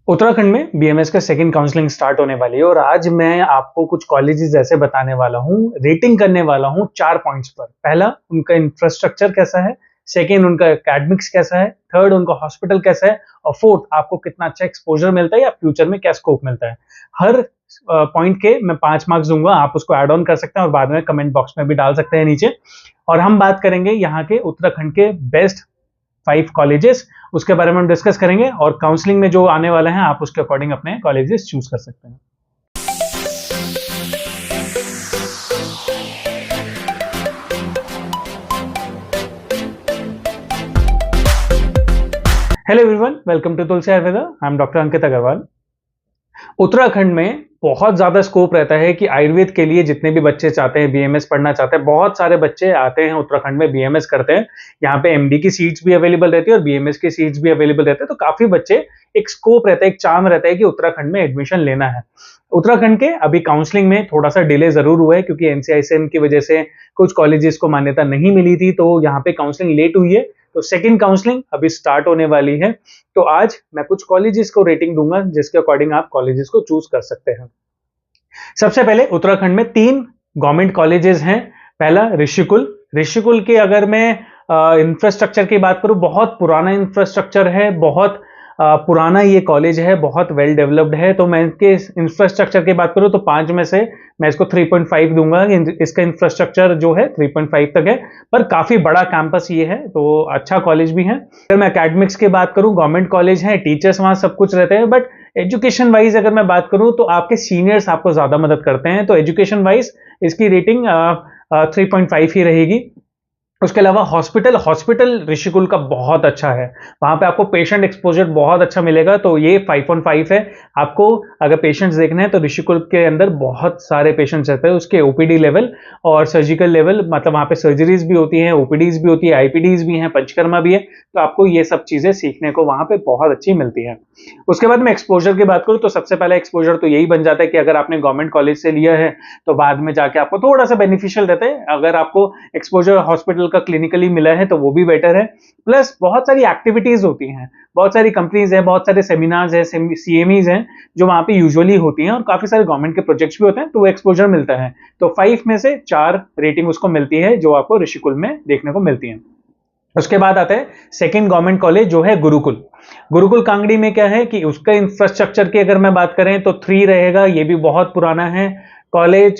उत्तराखंड में बीएमएस का second counselling start होने वाली है और आज मैं आपको कुछ कॉलेजेस ऐसे बताने वाला हूँ, रेटिंग करने वाला हूँ 4 पॉइंट्स पर। पहला, उनका इंफ्रास्ट्रक्चर कैसा है, सेकंड उनका एकेडमिक्स कैसा है, थर्ड उनका हॉस्पिटल कैसा है और फोर्थ आपको कितना अच्छा एक्सपोजर मिलता है या फ्यूचर में क्या स्कोप मिलता है। हर पॉइंट के मैं 5 मार्क्स दूंगा, आप उसको ऐड ऑन कर सकते हैं और बाद में कमेंट बॉक्स में भी डाल सकते हैं नीचे। और हम बात करेंगे यहाँ के उत्तराखंड के बेस्ट 5 कॉलेजेस, उसके बारे में हम डिस्कस करेंगे और काउंसलिंग में जो आने वाला है आप उसके अकॉर्डिंग अपने कॉलेजेस चूज कर सकते हैं। Hello everyone, welcome to Tulsi Ayurveda. I am doctor Ankit Agrawal. Uttarakhand में बहुत ज़्यादा स्कोप रहता है कि आयुर्वेद के लिए जितने भी बच्चे चाहते हैं बीएमएस पढ़ना चाहते हैं, बहुत सारे बच्चे आते हैं उत्तराखंड में बीएमएस करते हैं। यहाँ पे एमडी की सीट्स भी अवेलेबल रहती है और बीएमएस की सीट्स भी अवेलेबल रहते हैं, तो काफ़ी बच्चे, एक स्कोप रहता है, एक चार्म रहता है कि उत्तराखंड में एडमिशन लेना है। उत्तराखंड के अभी काउंसलिंग में थोड़ा सा डिले ज़रूर हुआ है क्योंकि एनसीआईसीएम की वजह से कुछ कॉलेजेस को मान्यता नहीं मिली थी, तो यहाँ पे काउंसलिंग लेट हुई है। तो सेकंड काउंसलिंग अभी स्टार्ट होने वाली है, तो आज मैं कुछ कॉलेजेस को रेटिंग दूंगा जिसके अकॉर्डिंग आप कॉलेजेस को चूज कर सकते हैं। सबसे पहले उत्तराखंड में 3 गवर्नमेंट कॉलेजेस हैं। पहला ऋषिकुल। ऋषिकुल के अगर मैं इंफ्रास्ट्रक्चर की बात करूं, बहुत पुराना इंफ्रास्ट्रक्चर है, बहुत पुराना ये कॉलेज है, बहुत वेल डेवलप्ड है। तो मैं इसके इंफ्रास्ट्रक्चर की बात करूं तो 5 में से मैं इसको 3.5 दूंगा। इसका इंफ्रास्ट्रक्चर जो है 3.5 तक है, पर काफी बड़ा कैंपस ये है, तो अच्छा कॉलेज भी है। अगर मैं एकेडमिक्स की बात करूं, गवर्नमेंट कॉलेज है, टीचर्स वहां सब कुछ रहते हैं, बट एजुकेशन वाइज अगर मैं बात करूं तो आपके सीनियर्स आपको ज्यादा मदद करते हैं, तो एजुकेशन वाइज इसकी रेटिंग 3.5 ही रहेगी। उसके अलावा हॉस्पिटल ऋषिकुल का बहुत अच्छा है, वहां पे आपको पेशेंट एक्सपोजर बहुत अच्छा मिलेगा, तो ये 5.5 है। आपको अगर पेशेंट्स देखने हैं तो ऋषिकुल के अंदर बहुत सारे पेशेंट्स रहते हैं, उसके ओपीडी लेवल और सर्जिकल लेवल, मतलब वहां पे सर्जरीज भी होती हैं, ओपीडीज भी होती है, आईपीडीज भी हैं, पंचकर्मा भी है, तो आपको ये सब चीजें सीखने को वहां पे बहुत अच्छी मिलती है। उसके बाद में एक्सपोजर की बात करूं तो सबसे पहला एक्सपोजर तो यही बन जाता है कि अगर आपने गवर्नमेंट कॉलेज से लिया है तो बाद में जाके आपको थोड़ा सा बेनिफिशियल रहता है। अगर आपको एक्सपोजर हॉस्पिटल का क्लिनिकली मिला है तो वो भी बेटर है। प्लस बहुत सारी एक्टिविटीज होती हैं, बहुत सारी कंपनीज हैं, बहुत सारे सेमिनार्स हैं, सीएमईज हैं जो वहां पे यूजुअली होती हैं और काफी सारे गवर्नमेंट के प्रोजेक्ट्स भी होते हैं, तो वो एक्सपोजर मिलता है। तो 5 में से 4 रेटिंग उसको मिलती है जो आपको ऋषिकुल में देखने को मिलती है। उसके बाद आता है सेकंड गवर्नमेंट कॉलेज जो है गुरुकुल। गुरुकुल कांगड़ी में क्या है कि उसका इंफ्रास्ट्रक्चर की अगर मैं बात करें तो 3 रहेगा, ये भी बहुत पुराना है कॉलेज,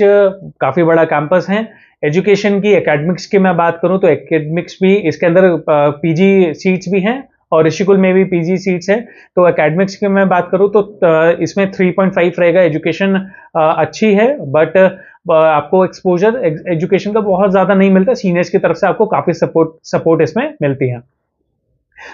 काफी बड़ा कैंपस है। एजुकेशन की, एकेडमिक्स की मैं बात करूं तो एकेडमिक्स भी इसके अंदर पीजी सीट्स भी हैं और ऋषिकुल में भी पीजी सीट्स है। तो एकेडमिक्स की मैं बात करूं तो इसमें 3.5 रहेगा। एजुकेशन अच्छी है, बट आपको एक्सपोजर एजुकेशन का बहुत ज्यादा नहीं मिलता, सीनियर्स की तरफ से आपको काफी सपोर्ट इसमें मिलती है।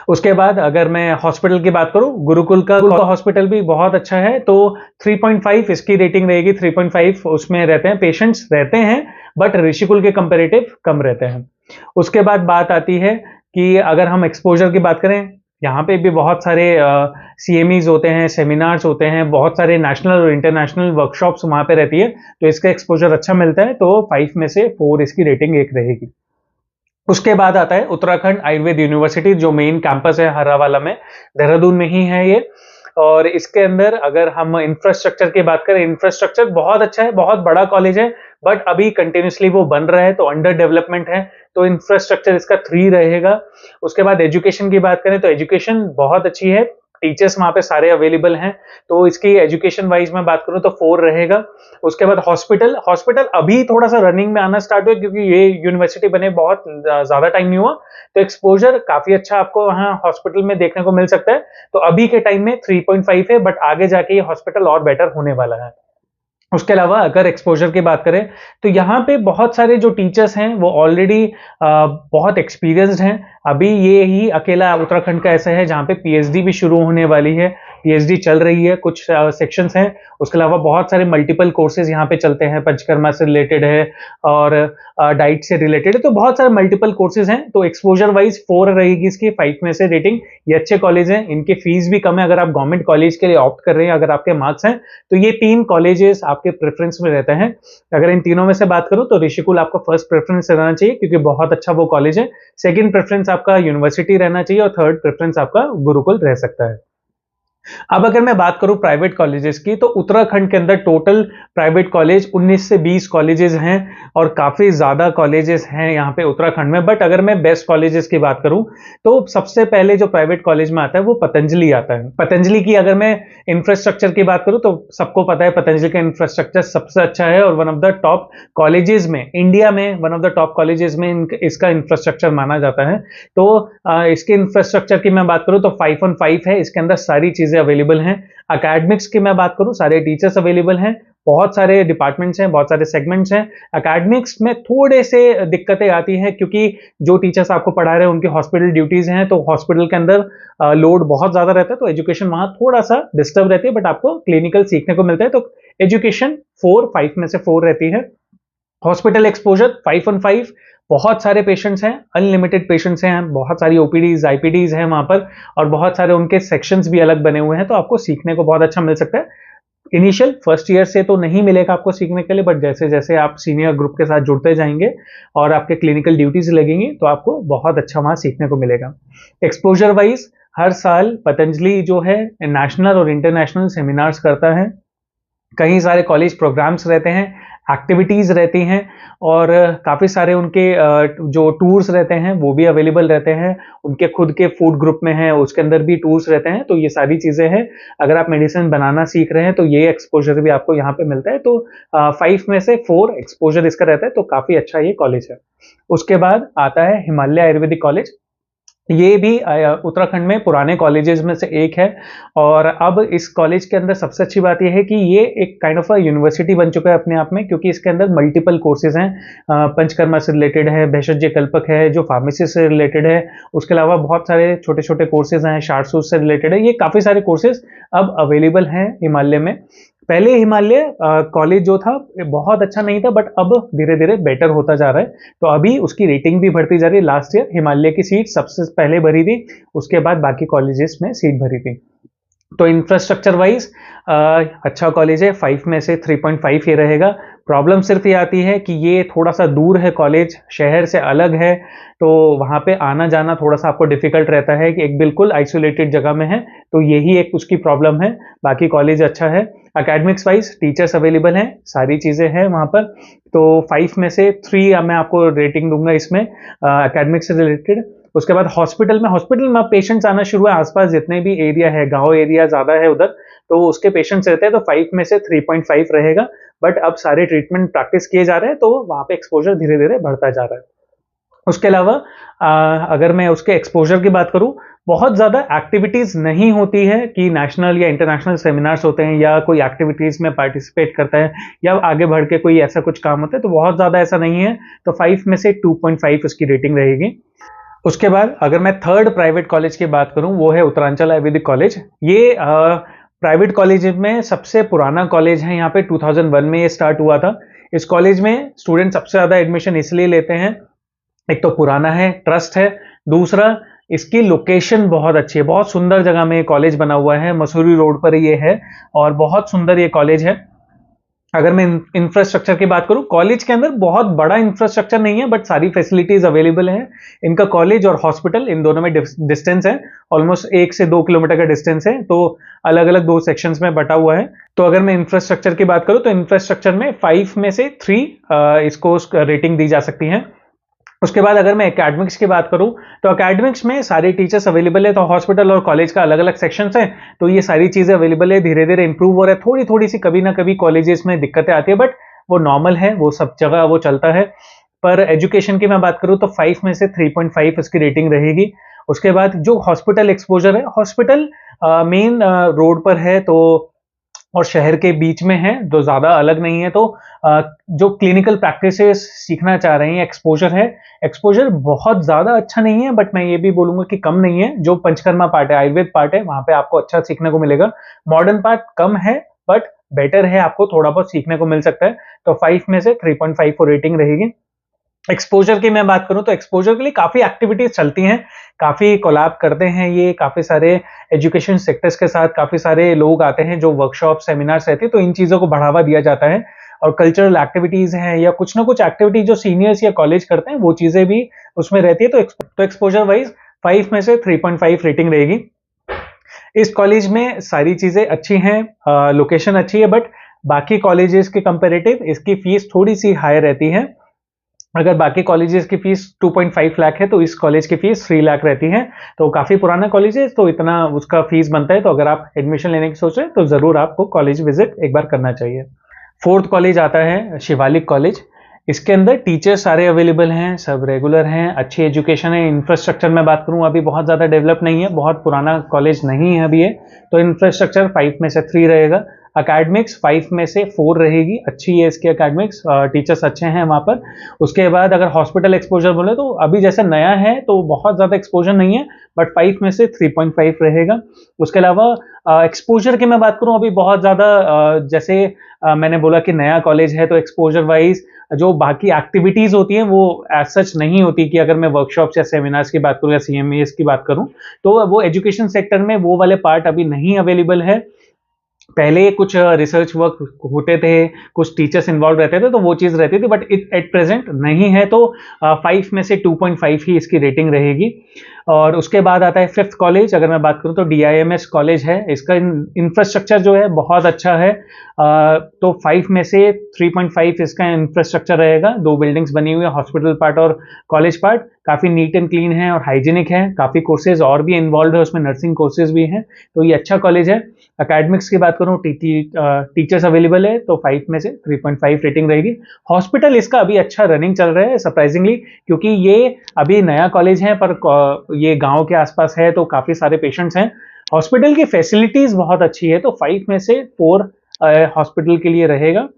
उसके बाद अगर मैं हॉस्पिटल की बात करूं, गुरुकुल का हॉस्पिटल भी बहुत अच्छा है, तो 3.5 इसकी रेटिंग रहेगी। 3.5 उसमें रहते हैं, पेशेंट्स रहते हैं, बट ऋषिकुल के कंपेरेटिव कम रहते हैं। उसके बाद बात आती है कि अगर हम एक्सपोजर की बात करें, यहाँ पे भी बहुत सारे सीएमईज होते हैं, सेमिनार्स होते हैं, बहुत सारे नेशनल और इंटरनेशनल वर्कशॉप्स वहां पे रहती है, तो इसका एक्सपोजर अच्छा मिलता है, तो 5 में से 4 इसकी रेटिंग एक रहेगी। उसके बाद आता है उत्तराखंड आयुर्वेद यूनिवर्सिटी, जो मेन कैंपस है हर्रावाला में, देहरादून में ही है ये। और इसके अंदर अगर हम इंफ्रास्ट्रक्चर की बात करें, इंफ्रास्ट्रक्चर बहुत अच्छा है, बहुत बड़ा कॉलेज है, बट अभी कंटिन्यूसली वो बन रहा है, तो अंडर डेवलपमेंट है, तो इंफ्रास्ट्रक्चर इसका 3 रहेगा। उसके बाद एजुकेशन की बात करें तो एजुकेशन बहुत अच्छी है, टीचर्स वहां पे सारे अवेलेबल हैं, तो इसकी एजुकेशन वाइज में बात करूं तो 4 रहेगा। उसके बाद हॉस्पिटल अभी थोड़ा सा रनिंग में आना स्टार्ट हुआ क्योंकि ये यूनिवर्सिटी बने बहुत ज्यादा टाइम नहीं हुआ, तो एक्सपोजर काफी अच्छा आपको वहां हॉस्पिटल में देखने को मिल सकता है। तो अभी के टाइम में 3.5 है, बट आगे जाके ये हॉस्पिटल और बेटर होने वाला है। उसके अलावा अगर एक्सपोजर की बात करें तो यहाँ पे बहुत सारे जो टीचर्स हैं वो ऑलरेडी बहुत एक्सपीरियंस्ड हैं। अभी ये ही अकेला उत्तराखंड का ऐसा है जहाँ पे पीएचडी भी शुरू होने वाली है, पीएचडी चल रही है, कुछ सेक्शंस हैं। उसके अलावा बहुत सारे मल्टीपल कोर्सेज यहाँ पे चलते हैं, पंचकर्मा से रिलेटेड है और डाइट से रिलेटेड है, तो बहुत सारे मल्टीपल कोर्सेज हैं। तो एक्सपोजर वाइज 4 रहेगी इसकी, 5 में से रेटिंग। ये अच्छे कॉलेज हैं, इनकी फीस भी कम है। अगर आप गवर्नमेंट कॉलेज के लिए ऑप्ट कर रहे हैं, अगर आपके मार्क्स हैं, तो ये 3 कॉलेजेस आपके प्रेफरेंस में रहते हैं। अगर इन तीनों में से बात करूं तो ऋषिकुल आपका फर्स्ट प्रेफरेंस रहना चाहिए क्योंकि बहुत अच्छा वो कॉलेज है। सेकंड प्रेफरेंस आपका यूनिवर्सिटी रहना चाहिए और थर्ड प्रेफरेंस आपका गुरुकुल रह सकता है। अब अगर मैं बात करूं प्राइवेट कॉलेजेस की, तो उत्तराखंड के अंदर टोटल प्राइवेट कॉलेज 19 से 20 कॉलेजेस हैं और काफ़ी ज़्यादा कॉलेजेस हैं यहाँ पे उत्तराखंड में। बट अगर मैं बेस्ट कॉलेजेस की बात करूं, तो सबसे पहले जो प्राइवेट कॉलेज में आता है वो पतंजलि आता है। पतंजलि की अगर मैं इंफ्रास्ट्रक्चर की बात करूं, तो सबको पता है पतंजलि का इंफ्रास्ट्रक्चर सबसे अच्छा है और one of the top colleges में, इंडिया में one of the top colleges में इसका इंफ्रास्ट्रक्चर माना जाता है। तो इसके इंफ्रास्ट्रक्चर की मैं बात करूं तो 5 on 5 है, इसके अंदर सारी चीजें अवेलेबल हैं। अकेडमिक्स की मैं बात करूं, सारे टीचर्स अवेलेबल हैं, बहुत सारे डिपार्टमेंट्स हैं, बहुत सारे सेगमेंट्स हैं। एकेडमिक्स में थोड़े से दिक्कतें आती हैं क्योंकि जो टीचर्स आपको पढ़ा रहे हैं उनकी हॉस्पिटल ड्यूटीज हैं, तो हॉस्पिटल के अंदर लोड बहुत ज्यादा रहता है, तो एजुकेशन वहां थोड़ा सा डिस्टर्ब रहती है, बट आपको क्लिनिकल सीखने को मिलता है। तो एजुकेशन 4 5 में से 4 रहती है। हॉस्पिटल एक्सपोजर 5 on 5, बहुत सारे पेशेंट्स हैं, अनलिमिटेड पेशेंट्स हैं, बहुत सारी ओपीडीज आईपीडीज हैं वहां पर, और बहुत सारे उनके सेक्शंस भी अलग बने हुए हैं, तो आपको सीखने को बहुत अच्छा मिल सकता है। इनिशियल फर्स्ट ईयर से तो नहीं मिलेगा आपको सीखने के लिए, बट जैसे जैसे आप सीनियर ग्रुप के साथ जुड़ते जाएंगे और आपके क्लिनिकल ड्यूटीज लगेंगी, तो आपको बहुत अच्छा वहां सीखने को मिलेगा। एक्सपोजर वाइज हर साल पतंजलि जो है नेशनल और इंटरनेशनल सेमिनार्स करता है, कई सारे कॉलेज प्रोग्राम्स रहते हैं, एक्टिविटीज़ रहती हैं, और काफ़ी सारे उनके जो टूर्स रहते हैं वो भी अवेलेबल रहते हैं। उनके खुद के फूड ग्रुप में हैं, उसके अंदर भी टूर्स रहते हैं, तो ये सारी चीज़ें हैं। अगर आप मेडिसिन बनाना सीख रहे हैं तो ये एक्सपोजर भी आपको यहाँ पे मिलता है। तो 5 में से 4 एक्सपोजर इसका रहता है, तो काफ़ी अच्छा ये कॉलेज है। उसके बाद आता है हिमालय आयुर्वेदिक कॉलेज। ये भी उत्तराखंड में पुराने कॉलेजेस में से एक है, और अब इस कॉलेज के अंदर सबसे अच्छी बात यह है कि ये एक काइंड ऑफ अ यूनिवर्सिटी बन चुका है अपने आप में, क्योंकि इसके अंदर मल्टीपल कोर्सेज हैं। पंचकर्मा से रिलेटेड है, भेषज कल्पक है जो फार्मेसी से रिलेटेड है, उसके अलावा बहुत सारे छोटे छोटे कोर्सेज हैं, शार्टसूट से रिलेटेड है। ये काफ़ी सारे कोर्सेज अब अवेलेबल हैं हिमालय में। पहले हिमालय कॉलेज जो था बहुत अच्छा नहीं था, बट अब धीरे धीरे बेटर होता जा रहा है, तो अभी उसकी रेटिंग भी बढ़ती जा रही है। लास्ट ईयर हिमालय की सीट सबसे पहले भरी थी, उसके बाद बाकी कॉलेजेस में सीट भरी थी। तो इंफ्रास्ट्रक्चर वाइज अच्छा कॉलेज है, 5 में से 3.5 ये रहेगा। प्रॉब्लम सिर्फ ये आती है कि ये थोड़ा सा दूर है, कॉलेज शहर से अलग है, तो वहाँ पे आना जाना थोड़ा सा आपको डिफिकल्ट रहता है कि एक बिल्कुल आइसोलेटेड जगह में है, तो यही एक उसकी प्रॉब्लम है। बाकी कॉलेज अच्छा है। एकेडमिक्स वाइज टीचर्स अवेलेबल हैं, सारी चीज़ें हैं वहाँ पर। तो 5 में से 3 मैं आपको रेटिंग दूंगा इसमें एकेडमिक्स से रिलेटेड। उसके बाद हॉस्पिटल में पेशेंट्स आना शुरू है, आसपास जितने भी एरिया है, गांव एरिया ज़्यादा है उधर, तो उसके पेशेंट्स रहते हैं, तो 5 में से 3.5 रहेगा। बट अब सारे ट्रीटमेंट प्रैक्टिस किए जा रहे हैं, तो वहाँ पे एक्सपोजर धीरे धीरे बढ़ता जा रहा है। उसके अलावा अगर मैं उसके एक्सपोजर की बात करूं, बहुत ज़्यादा एक्टिविटीज़ नहीं होती है कि नेशनल या इंटरनेशनल सेमिनार्स होते हैं या कोई एक्टिविटीज़ में पार्टिसिपेट करता है या आगे बढ़ के कोई ऐसा कुछ काम होता है, तो बहुत ज़्यादा ऐसा नहीं है। तो 5 में से 2.5 उसकी रेटिंग रहेगी। उसके बाद अगर मैं थर्ड प्राइवेट कॉलेज की बात करूं, वो है उत्तरांचल आयुर्वेदिक कॉलेज। ये प्राइवेट कॉलेज में सबसे पुराना कॉलेज है, यहाँ पे 2001 में ये स्टार्ट हुआ था। इस कॉलेज में स्टूडेंट सबसे ज़्यादा एडमिशन इसलिए लेते हैं, एक तो पुराना है, ट्रस्ट है, दूसरा इसकी लोकेशन बहुत अच्छी है, बहुत सुंदर जगह में ये कॉलेज बना हुआ है, मसूरी रोड पर ये है, और बहुत सुंदर ये कॉलेज है। अगर मैं इंफ्रास्ट्रक्चर की बात करूं, कॉलेज के अंदर बहुत बड़ा इंफ्रास्ट्रक्चर नहीं है, बट सारी फैसिलिटीज अवेलेबल हैं। इनका कॉलेज और हॉस्पिटल इन दोनों में डिस्टेंस है, ऑलमोस्ट 1 से 2 किलोमीटर का डिस्टेंस है, तो अलग अलग 2 सेक्शंस में बटा हुआ है। तो अगर मैं इंफ्रास्ट्रक्चर की बात करूं, तो इंफ्रास्ट्रक्चर में 5 में से 3 इसको रेटिंग दी जा सकती है। उसके बाद अगर मैं एकेडमिक्स की बात करूं, तो एकेडमिक्स में सारे टीचर्स अवेलेबल है, तो हॉस्पिटल और कॉलेज का अलग अलग सेक्शंस हैं, तो ये सारी चीजें अवेलेबल है, धीरे धीरे इंप्रूव हो रहा है। थोड़ी थोड़ी सी कभी ना कभी कॉलेजेस में दिक्कतें आती है, बट वो नॉर्मल है, वो सब जगह वो चलता है। पर एजुकेशन की मैं बात करूं तो 5 में से 3.5 उसकी रेटिंग रहेगी। उसके बाद जो हॉस्पिटल एक्सपोजर है, हॉस्पिटल मेन रोड पर है, तो और शहर के बीच में है, जो ज़्यादा अलग नहीं है, तो जो क्लिनिकल प्रैक्टिसेस सीखना चाह रहे हैं, एक्सपोजर है, एक्सपोजर बहुत ज़्यादा अच्छा नहीं है, बट मैं ये भी बोलूँगा कि कम नहीं है। जो पंचकर्मा पार्ट है, आयुर्वेद पार्ट है, वहाँ पे आपको अच्छा सीखने को मिलेगा। मॉडर्न पार्ट कम है, बट बेटर है, आपको थोड़ा बहुत सीखने को मिल सकता है। तो 5 में से 3.5 रेटिंग रहेगी। एक्सपोजर की मैं बात करूं, तो एक्सपोजर के लिए काफी एक्टिविटीज चलती हैं, काफी कोलैब करते हैं ये, काफी सारे एजुकेशन सेक्टर्स के साथ काफी सारे लोग आते हैं, जो वर्कशॉप सेमिनार्स रहते हैं, तो इन चीजों को बढ़ावा दिया जाता है। और कल्चरल एक्टिविटीज हैं या कुछ ना कुछ एक्टिविटीज जो सीनियर्स या कॉलेज करते हैं, वो चीजें भी उसमें रहती है। तो एक्सपोजर वाइज 5 में से 3.5 रेटिंग रहेगी। इस कॉलेज में सारी चीज़ें अच्छी हैं, लोकेशन अच्छी है, बट बाकी कॉलेजेस के कंपैरेटिव इसकी फीस थोड़ी सी हाई रहती है। अगर बाकी कॉलेजेस की फीस 2.5 लाख है तो इस कॉलेज की फीस 3 लाख रहती है। तो काफ़ी पुराना कॉलेज है, तो इतना उसका फीस बनता है। तो अगर आप एडमिशन लेने की सोच रहे हैं तो ज़रूर आपको कॉलेज विजिट एक बार करना चाहिए। फोर्थ कॉलेज आता है शिवालिक कॉलेज। इसके अंदर टीचर सारे अवेलेबल हैं, सब रेगुलर हैं, अच्छी एजुकेशन है। इंफ्रास्ट्रक्चर में बात करूं अभी बहुत ज़्यादा डेवलप नहीं है, बहुत पुराना कॉलेज नहीं है अभी ये। तो इंफ्रास्ट्रक्चर 5 में से 3 रहेगा। अकेडमिक्स 5 में से 4 रहेगी, अच्छी है इसकी अकेडमिक्स, टीचर्स अच्छे हैं वहाँ पर। उसके बाद अगर हॉस्पिटल एक्सपोजर बोले तो अभी जैसे नया है तो बहुत ज़्यादा एक्सपोजर नहीं है, बट 5 में से 3.5 रहेगा। उसके अलावा एक्सपोजर की मैं बात करूं अभी बहुत ज़्यादा जैसे मैंने बोला कि नया कॉलेज है तो एक्सपोजर वाइज जो बाकी एक्टिविटीज़ होती हैं वो एज सच नहीं होती कि अगर मैं वर्कशॉप्स या सेमिनार्स की बात करूं या सीएमईएस की बात करूं तो वो एजुकेशन सेक्टर में वो वाले पार्ट अभी नहीं अवेलेबल है। पहले कुछ रिसर्च वर्क होते थे, कुछ टीचर्स इन्वॉल्व रहते थे तो वो चीज़ रहती थी, बट एट प्रेजेंट नहीं है। तो 5 में से 2.5 ही इसकी रेटिंग रहेगी। और उसके बाद आता है फिफ्थ कॉलेज। अगर मैं बात करूं तो डीआईएमएस कॉलेज है। इसका इंफ्रास्ट्रक्चर जो है बहुत अच्छा है। तो 5 में से 3.5 इसका इंफ्रास्ट्रक्चर रहेगा। 2 बिल्डिंग्स बनी हुई है, हॉस्पिटल पार्ट और कॉलेज पार्ट। काफ़ी नीट एंड क्लीन है और हाइजीनिक है। काफ़ी कोर्सेज और भी इन्वॉल्व है उसमें, नर्सिंग कोर्सेज भी हैं। तो ये अच्छा कॉलेज है। अकेडमिक्स की बात करूं टीचर्स अवेलेबल है तो 5 में से 3.5 रेटिंग रहेगी। हॉस्पिटल इसका अभी अच्छा रनिंग चल रहा है सरप्राइजिंगली, क्योंकि ये अभी नया कॉलेज है पर ये गांव के आसपास है तो काफ़ी सारे पेशेंट्स हैं। हॉस्पिटल की फैसिलिटीज़ बहुत अच्छी है तो 5 में से 4 हॉस्पिटल के लिए रहेगा।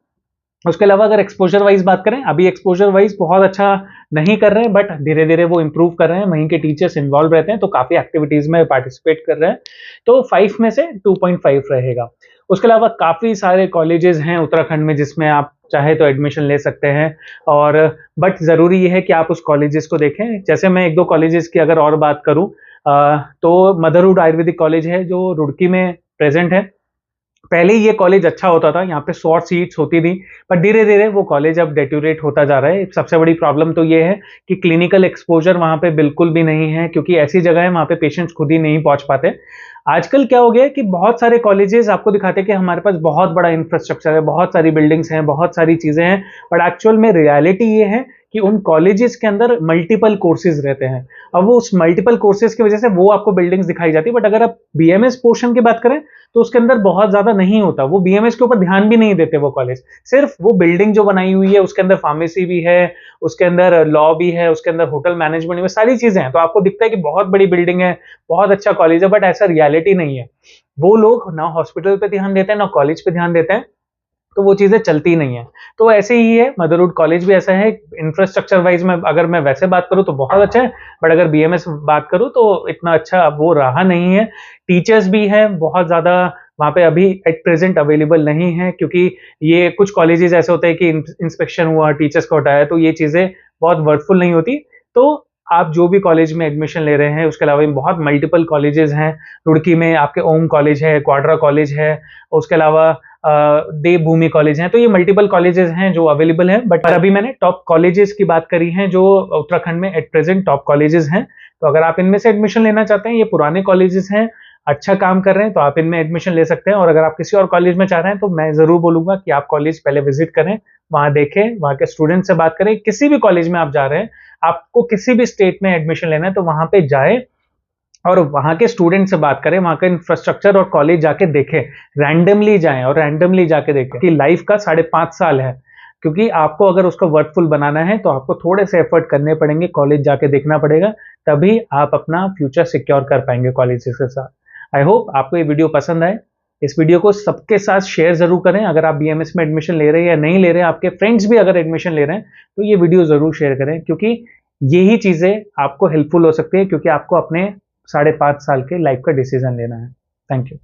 उसके अलावा अगर एक्सपोजर वाइज बात करें, अभी एक्सपोजर वाइज बहुत अच्छा नहीं कर रहे हैं, बट धीरे धीरे वो इंप्रूव कर रहे हैं। वहीं के टीचर्स इन्वॉल्व रहते हैं तो काफ़ी एक्टिविटीज़ में पार्टिसिपेट कर रहे हैं। तो 5 में से 2.5 रहेगा। उसके अलावा काफ़ी सारे कॉलेजेस हैं उत्तराखंड में जिसमें आप चाहे तो एडमिशन ले सकते हैं। और बट ज़रूरी ये है कि आप उस कॉलेजेस को देखें। जैसे मैं 1-2 कॉलेजेस की अगर और बात करूँ तो मदरहुड आयुर्वेदिक कॉलेज है जो रुड़की में प्रेजेंट है। पहले ये कॉलेज अच्छा होता था, यहाँ पे 100 सीट्स होती थी, पर धीरे धीरे वो कॉलेज अब डेट्यूरेट होता जा रहा है। सबसे बड़ी प्रॉब्लम तो ये है कि क्लिनिकल एक्सपोजर वहाँ पे बिल्कुल भी नहीं है, क्योंकि ऐसी जगह है वहाँ पे पेशेंट्स खुद ही नहीं पहुँच पाते। आजकल क्या हो गया है कि बहुत सारे कॉलेजेस आपको दिखाते हैं कि हमारे पास बहुत बड़ा इंफ्रास्ट्रक्चर है, बहुत सारी बिल्डिंग्स हैं, बहुत सारी चीज़ें हैं, बट एक्चुअल में रियलिटी ये है कि उन कॉलेजेस के अंदर मल्टीपल कोर्सेज रहते हैं। अब वो उस मल्टीपल कोर्सेज की वजह से वो आपको बिल्डिंग्स दिखाई जाती है, बट अगर आप बीएमएस पोर्शन की बात करें तो उसके अंदर बहुत ज्यादा नहीं होता। वो बीएमएस के ऊपर ध्यान भी नहीं देते वो कॉलेज। सिर्फ वो बिल्डिंग जो बनाई हुई है उसके अंदर फार्मेसी भी है, उसके अंदर लॉ भी है, उसके अंदर होटल मैनेजमेंट भी, सारी चीजें हैं। तो आपको दिखता है कि बहुत बड़ी बिल्डिंग है, बहुत अच्छा कॉलेज है, बट ऐसा रियलिटी नहीं है। वो लोग ना हॉस्पिटल पे ध्यान देते हैं ना कॉलेज पे ध्यान देते हैं, तो वो चीज़ें चलती नहीं है। तो ऐसे ही है, मदरहुड कॉलेज भी ऐसा है। इंफ्रास्ट्रक्चर वाइज में अगर मैं वैसे बात करूँ तो बहुत अच्छा है, बट अगर बीएमएस बात करूँ तो इतना अच्छा अब वो रहा नहीं है। टीचर्स भी हैं बहुत ज़्यादा वहाँ पे अभी एट प्रेजेंट अवेलेबल नहीं है, क्योंकि ये कुछ कॉलेजेस ऐसे होते हैं कि इंस्पेक्शन हुआ, टीचर्स को हटाया, तो ये चीज़ें बहुत वर्कफुल नहीं होती। तो आप जो भी कॉलेज में एडमिशन ले रहे हैं, उसके अलावा भी बहुत मल्टीपल कॉलेजेस हैं। रुड़की में आपके ओम कॉलेज है, क्वाड्रा कॉलेज है, उसके अलावा देवभूमि कॉलेज हैं। तो ये मल्टीपल कॉलेजेस हैं जो अवेलेबल हैं, बट अभी मैंने टॉप कॉलेजेस की बात करी है जो उत्तराखंड में एट प्रेजेंट टॉप कॉलेजेस हैं। तो अगर आप इनमें से एडमिशन लेना चाहते हैं, ये पुराने कॉलेजेस हैं, अच्छा काम कर रहे हैं, तो आप इनमें एडमिशन ले सकते हैं। और अगर आप किसी और कॉलेज में चाह रहे हैं तो मैं ज़रूर बोलूँगा कि आप कॉलेज पहले विजिट करें, वहाँ देखें, वहाँ के स्टूडेंट से बात करें। किसी भी कॉलेज में आप जा रहे हैं, आपको किसी भी स्टेट में एडमिशन लेना है तो वहाँ पे जाएँ और वहाँ के स्टूडेंट से बात करें, वहाँ का इंफ्रास्ट्रक्चर और कॉलेज जाके देखें। रैंडमली जाएँ और रैंडमली जाके देखें कि लाइफ का 5.5 साल है, क्योंकि आपको अगर उसको वर्थफुल बनाना है तो आपको थोड़े से एफर्ट करने पड़ेंगे, कॉलेज जाके देखना पड़ेगा, तभी आप अपना फ्यूचर सिक्योर कर पाएंगे कॉलेजेस के साथ। आई होप आपको ये वीडियो पसंद आए। इस वीडियो को सबके साथ शेयर जरूर करें। अगर आप बीएमएस में एडमिशन ले रहे हैं या नहीं ले रहे हैं, आपके फ्रेंड्स भी अगर एडमिशन ले रहे हैं तो ये वीडियो जरूर शेयर करें, क्योंकि यही चीज़ें आपको हेल्पफुल हो सकती है, क्योंकि आपको अपने 5.5 साल के लाइफ का डिसीजन लेना है। Thank you.